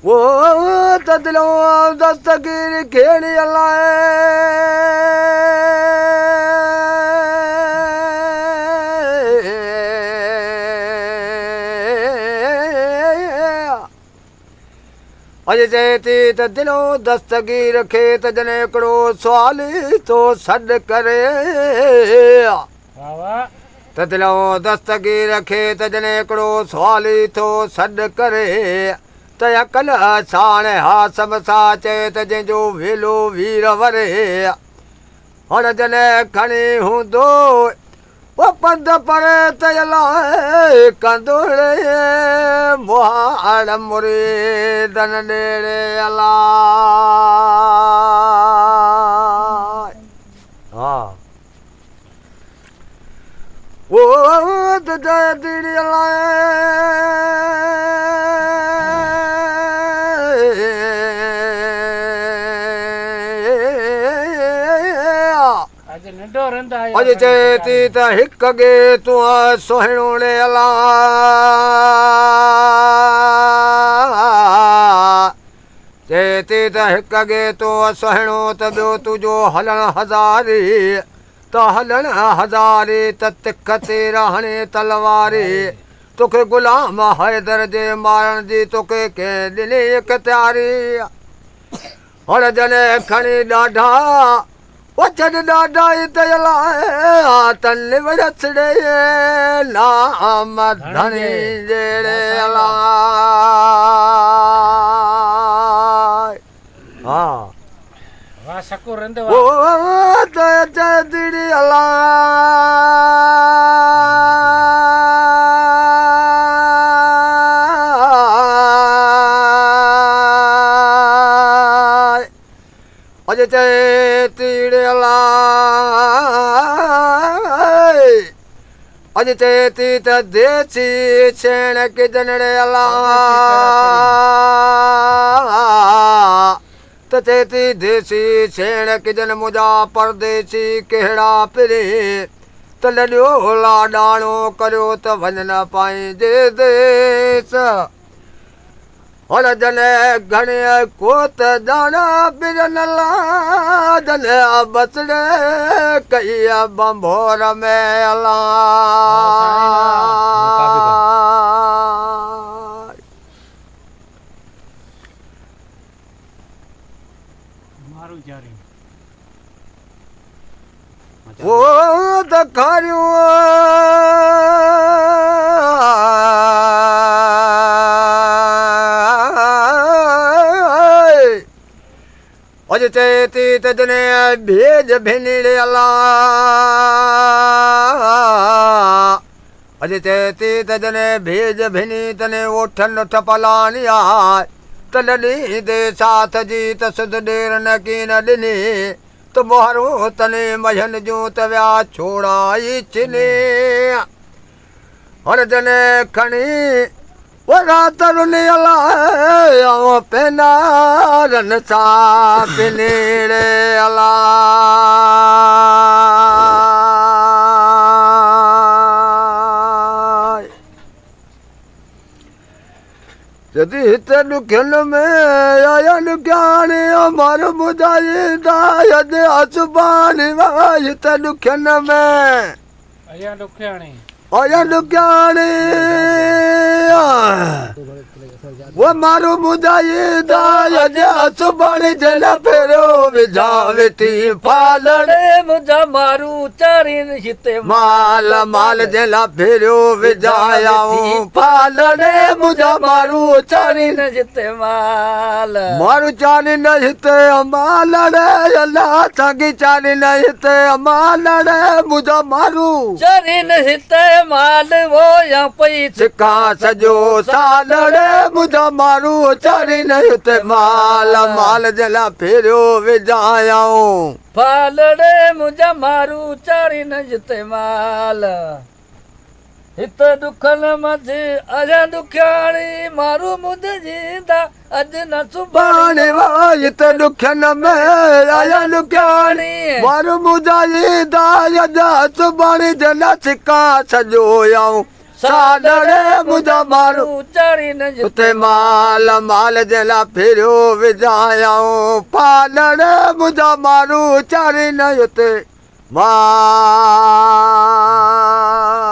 वो तदलो दस्तगीर खेड़ी अज चेती त दिलो दस्तगीर खे त जने हिकिड़ो सुवाली तो सॾ करे त दिलो दस्तगीर खे त जने हिकिड़ो सुवाली तो सॾ करे त अकल साण हासम सां चए त जंहिंजो वेलो वीर वरे हाणे जने खणी हूंदो वो पंध परे त अलाए कंदोड़े मुहाड़ मुरीदन ॾेड़े अलाए वो त दीड़ी अज चेती त हिक गे तूं सुहिणोड़े अला चेती त हिक गे तूं सुहिणो त ॿियो तुंहिंजो हलण हज़ारी त हलण हज़ारी त तिख ते रहणे तलवारी तोखे गुलाम हैदर जे मारण जी तोखे कंहिं ॾिनी इख़्तियारी हाणे जने खणी ॾाढा वचन ॾाढा ई त अलाए तन वड़सड़े नाम धणी जहिड़े अलाए वो त दीड़ी अलाए अज चेती अज चेती त देसी छेण किजनड़े अला त चेती देसी छेण किजन मुंहिंजा परदेसी कहिड़ा पिरे त लॾियो लाॾाणो करियो त वञ न पाईंजे देस हाणे जने घणे कोत ॼाणा बिरन ला जने बसड़े कई बंभोर में अला वो त खारियूं अज चेती त जने भेज भेनड़े अला अज चेती त जने भेज भेनी तने ओठन उठ पलानी आए त लॾी दे साथ जी त सुध ॾेर न की न ॾिनी त मोहरू तने मझन जूं त विया छोड़ाई चिने हाणे जने खणी वो रात रुनी अलाए पेनारन सां पिनेड़े अलाए यदि हिते ॾुखियनि में आया ॾुखियाणी अमर ॿुधाईंदा यदि असुबानी हिते ॾुखियनि में आया ॾुखियाणी वो मारो ॿुधाईंदा यदि असुबानी जल फेरो विझा वेठी पालणे मुंहिंजा मारू चारीन हिते माल माल जला फेरो विझायाऊं पालणे मुंहिंजा मारू चारीन हिते माल मारू चारीन हिते मालणे अला सागी चारीन हिते मालणे मुंहिंजा मारू चारीन हिते माल वो या पई सिखा सॼो सालड़े मुंहिंजा मारू चारीन हिते माल माल जला फेरियो विझायाऊं पालड़े मुंहिंजा मारू चारीन हिते माल हित दुखन मथे अजा दुखियाणी मारू मुद जींदा अज न सुभाणे बाणे वाहित दुखन में आया दुखियाणी मारू मुदाई दायदा सुबाणी जना सिका सजो आऊं साडड़े मुदा मारू चारी न उते माल माल जला फिरो विजायाऊं पालड़े मुदा मारू चारी न उते मां